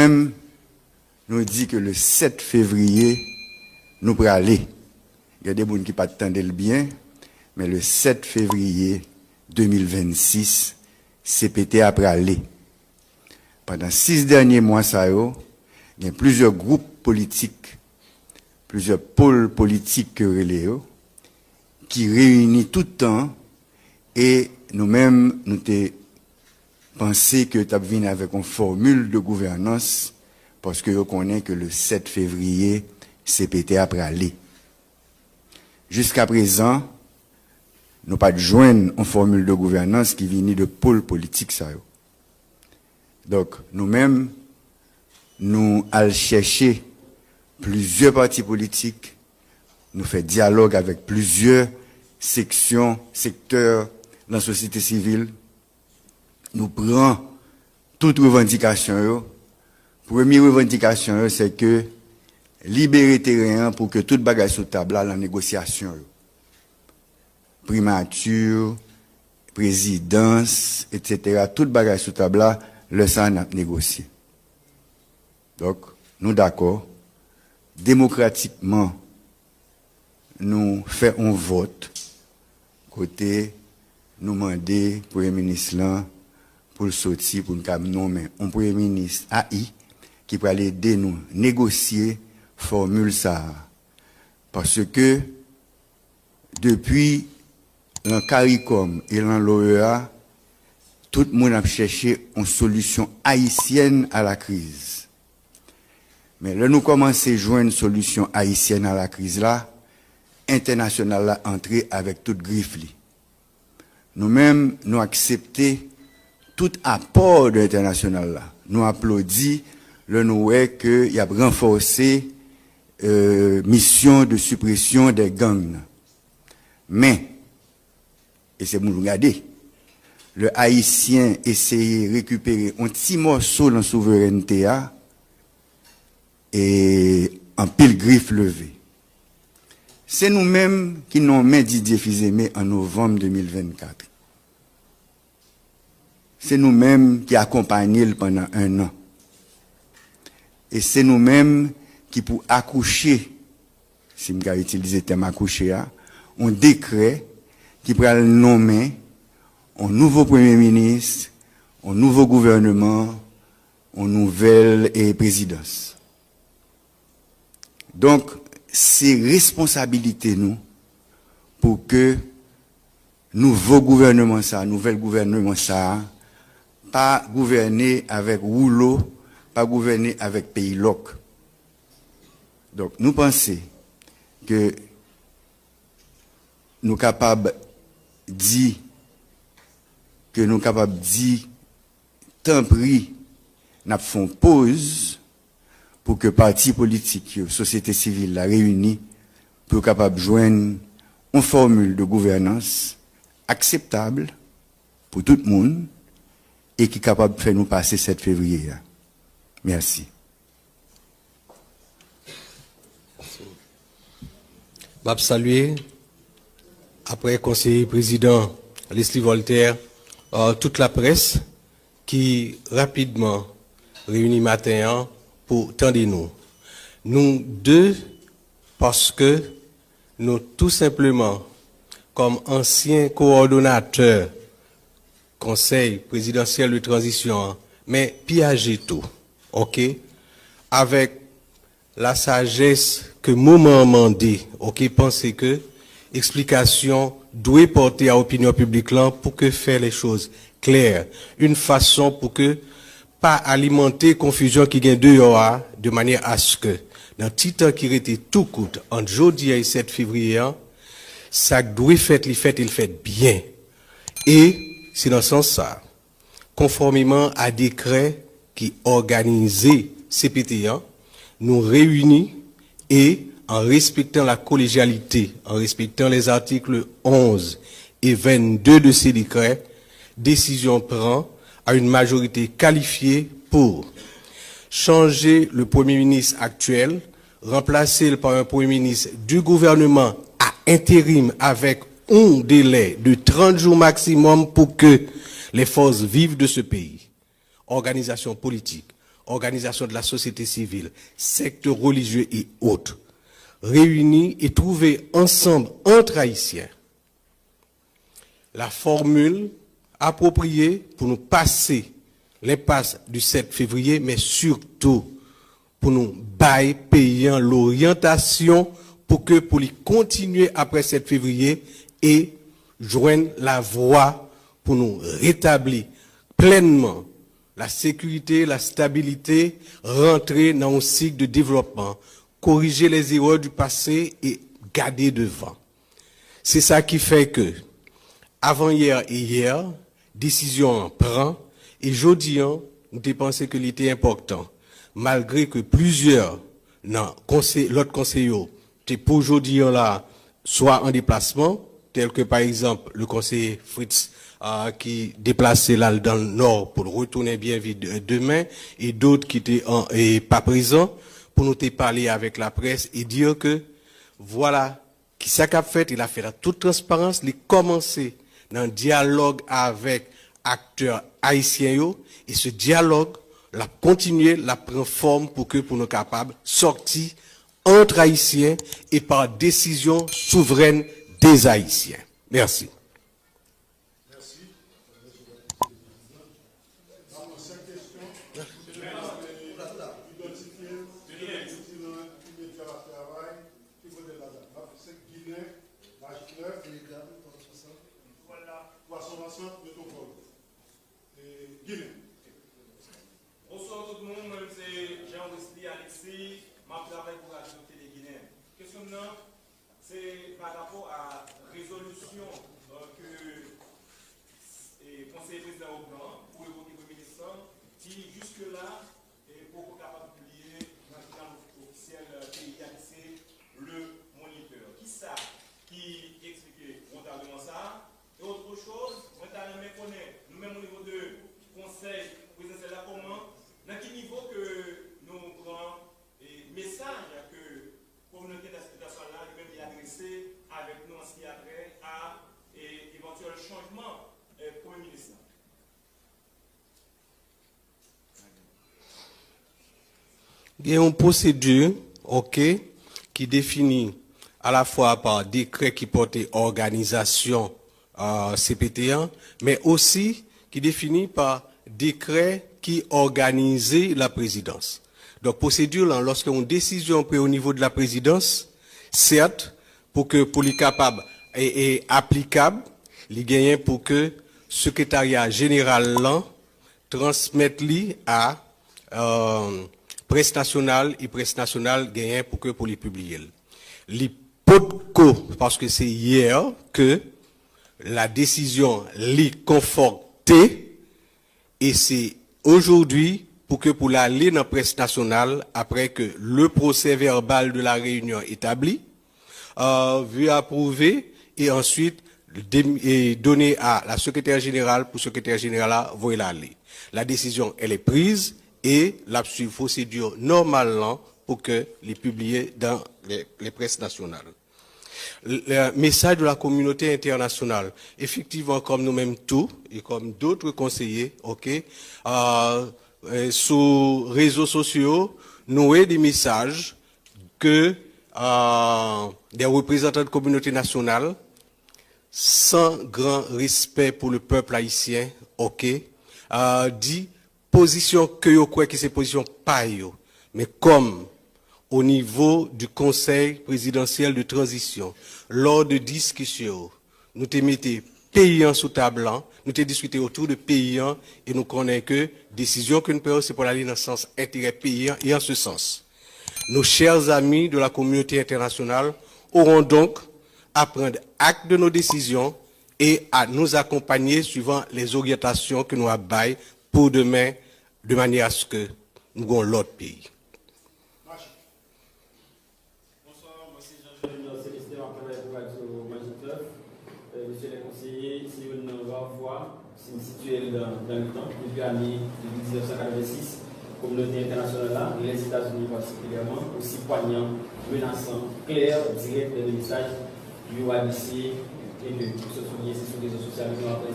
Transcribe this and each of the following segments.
nous-mêmes, nous dit que le 7 février, nous pourrons aller. Il y a des gens qui ne t'entendent le bien, mais le 7 février 2026, CPTA après aller. Pendant 6 derniers mois, il y a plusieurs groupes politiques, plusieurs pôles politiques qui réunissent tout le temps et nous-mêmes, nous t'ai pensé que tu as venu avec une formule de gouvernance parce que nous connaissons que le 7 février, CPTA après aller. Jusqu'à présent, nous pas de joindre une formule de gouvernance qui vient de pôle politique ça. Donc nous-mêmes nous allons chercher plusieurs partis politiques, nous faisons dialogue avec plusieurs secteurs de la société civile, nous prenons toutes revendications. Première revendication c'est que libérer terrain pour que toute bagage sur table la négociation. Primature, présidence, etc. Toute bagage sur table le sang a négocié. Donc, nous d'accord, démocratiquement, nous faisons un vote, côté, nous demander Premier ministre là, pour le sortir, pour nous nommer un Premier ministre AI, qui peut aller aider nous négocier formule ça. Parce que, depuis dans CARICOM et dans l'OEA, tout le monde a cherché une solution haïtienne à la crise. Mais là, nous commençons à jouer une solution haïtienne à la crise là, internationale là, entrée avec toute griffe. Nous-mêmes, nous acceptons tout apport de l'international là. Nous applaudissons le nous qu'il y a renforcé mission de suppression des gangs. Mais, et c'est pour nous regarder, le Haïtien essaye de récupérer un petit morceau de la souveraineté et en pile griffe levée. C'est nous-mêmes qui nous mis Didier Fils-Aimé en novembre 2024. C'est nous-mêmes qui accompagnons pendant 1 an. Et c'est nous-mêmes qui, pour accoucher, si je vais utiliser le terme accoucher, un décret qui pourra le nommer un nouveau Premier ministre, un nouveau gouvernement, une nouvelle présidence. Donc, c'est responsabilité nous pour que nouveau gouvernement ça, nouvel gouvernement ça, pas gouverner avec rouleau, pas gouverner avec pays loc. Donc, nous pensons que nous sommes capables de dire tant pis, nous faisons pause pour que partis politiques, société civile la réunie, pour capable de joindre une formule de gouvernance acceptable pour tout le monde et qui est capable de faire nous passer 7 février. Merci. Je saluer, après conseiller président Leslie Voltaire, toute la presse qui rapidement réunit matin pour tendre nous. Nous deux, parce que nous tout simplement, comme anciens coordonnateurs conseil présidentiel de transition, mais piager tout, ok, avec la sagesse que moment mandé, ok, pensez que explication doit porter à l'opinion publique là pour que faire les choses claires, une façon pour que pas alimenter confusion qui gagne dehors de manière à ce que dans le petit temps qui était tout court entre jeudi et 7 février, ça doit faire il fait bien. Et c'est dans ce sens ça, conformément à décret qui organisait CPTA, nous réunit et en respectant la collégialité, en respectant les articles 11 et 22 de ces décrets, décision prend à une majorité qualifiée pour changer le Premier ministre actuel, remplacer par un Premier ministre du gouvernement à intérim avec un délai de 30 jours maximum pour que les forces vives de ce pays, organisations politiques, organisations de la société civile, secteurs religieux et autres, réunis et trouver ensemble entre Haïtiens la formule appropriée pour nous passer l'impasse du 7 février, mais surtout pour nous bailler payant l'orientation pour les continuer après 7 février et joindre la voie pour nous rétablir pleinement la sécurité, la stabilité, rentrer dans un cycle de développement, corriger les erreurs du passé et garder devant. C'est ça qui fait que, avant-hier et hier, décision prend, et jeudi, nous avons pensé que c'était important, malgré que plusieurs, l'autre conseiller, pour aujourd'hui là, soit en déplacement, tel que par exemple le conseiller Fritz, qui déplaçait là dans le nord pour retourner bien vite demain, et d'autres qui étaient pas présents, pour nous parler avec la presse et dire que, voilà, qui ça qu'a fait, il a fait la toute transparence, il a commencé dans un dialogue avec acteurs haïtiens, et ce dialogue, la continuer, la prendre forme pour nous capables de sortir entre haïtiens et par décision souveraine des haïtiens. Merci. Bonsoir tout le monde, c'est Jean-Wesley Alexis, ma travail pour la communauté des Guinéens. Question c'est par rapport à la résolution que le conseiller président au plan pour évoquer le ministre qui jusque-là est beaucoup capable de publier dans le journal officiel PIAC le moniteur. Qui ça qui explique frontalement ça? Et autre chose, moi je connais nous-mêmes au niveau de conseil présidentiel là comment, dans quel niveau que nous prenons message que la communauté d'interprétation là lui-même est adressée avec nous en ce qui a trait à éventuel changement Premier ministre. Il y a une procédure, qui définit à la fois par décret qui porte organisation CPT1, mais aussi qui définit par décret qui organise la présidence. Donc, procédure, là, lorsqu'on décision prise au niveau de la présidence, certes, pour les capables et applicable, il gagne pour que secrétariat général là, transmette à presse nationale et presse nationale gagne pour les publier. Parce que c'est hier que la décision l'est confortée et c'est aujourd'hui pour l'aller dans la presse nationale après que le procès verbal de la réunion établi, vu approuver et ensuite donné à la secrétaire générale pour secrétaire générale voyer l'aller. La décision elle est prise et la procédure normalement pour que les publier dans les presses nationales. Le message de la communauté internationale, effectivement, comme nous-mêmes tous et comme d'autres conseillers, sur réseaux sociaux, nous avons des messages que des représentants de la communauté nationale, sans grand respect pour le peuple haïtien, dit position que yo croit que c'est position pas yo, mais comme au niveau du Conseil présidentiel de transition, lors de discussions, nous te mettons payants sous table, nous te discuté autour de payants et nous connaissons que décision que nous prenons, c'est pour aller dans le sens intérêt payant et en ce sens. Nos chers amis de la communauté internationale auront donc à prendre acte de nos décisions et à nous accompagner suivant les orientations que nous avons pour demain, de manière à ce que nous ayons l'autre pays. Monsieur le conseiller, si vous ne renvoie, c'est situé dans le temps, depuis l'année 1986, communauté internationale, les États-Unis particulièrement, aussi poignant, menaçant, clair, direct de messages du OADC et de se souligner sur les réseaux sociaux,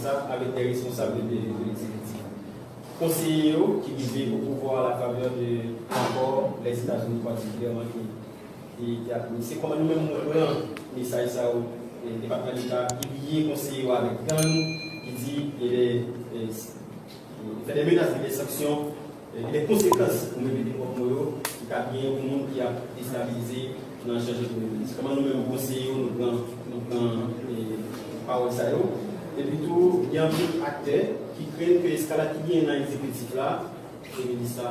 ça, avec des responsables de l'exécutif. conseillers qui vivaient au pouvoir à la faveur de encore les États-Unis particulièrement qui a pris. C'est comment nous-mêmes nous voyons les Saïsa le département d'État qui vient conseiller avec gang, qui dit qu'il fait des menaces, des sanctions, des conséquences pour le Moyo, qui a bien au monde qui a déstabilisé dans le charge de ministre. Comment nous-mêmes conseillers nous prenons parole ça. Et puis tout, il y a un acteur qui crée que l'escalade qui vient dans l'exécutif là, le ministre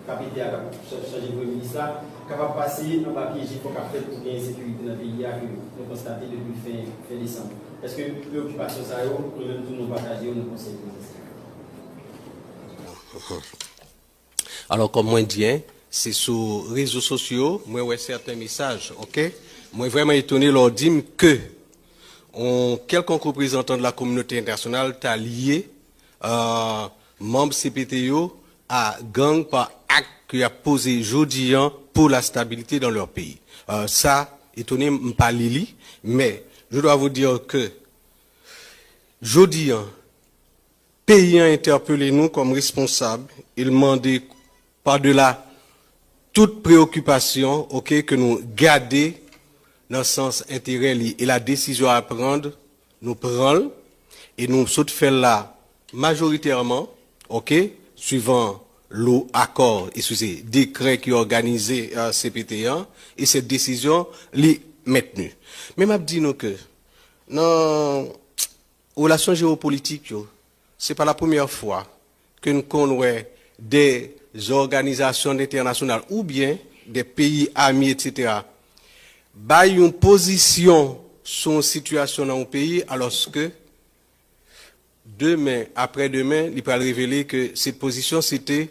capité à changer de ministre là, capable de passer dans le papier pour qu'il fait pour bien sécurité dans le pays que nous constatons depuis fin décembre. Est-ce que préoccupation ça nous-mêmes tous nous partageons nos conseils? Alors comme moi dis, c'est sur les réseaux sociaux, moi ouais certains messages, ok? Moi vraiment étonné leur dire que quelconque représentant de la communauté internationale t'a lié membre CPTO à gang par acte qui a posé jeudi pour la stabilité dans leur pays. Ça, étonné, pas Lili, mais je dois vous dire que jeudi, pays a interpellé nous comme responsables, il demandait par-delà toute préoccupation, ok, que nous gardions dans le sens intérêt et la décision à prendre, nous prenons et nous faisons là majoritairement, ok, suivant l'accord et ce décret qui a organisé CPT1 et cette décision est maintenue. Mais m'a dit nous que dans relations géopolitiques, c'est pas la première fois que nous connaissons des organisations internationales ou bien des pays amis, etc., bah, une position sur une situation dans un pays, alors que demain, après-demain, il peut révéler que cette position, c'était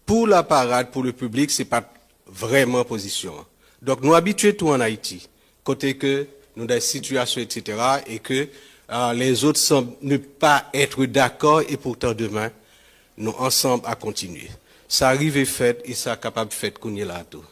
pour la parade, pour le public, c'est pas vraiment position. Donc, nous habitués tout en Haïti, côté que nous avons des situations, etc., et que les autres semblent ne pas être d'accord, et pourtant demain, nous ensemble à continuer. Ça arrive et fait, et ça capable de faire qu'on y est là tout.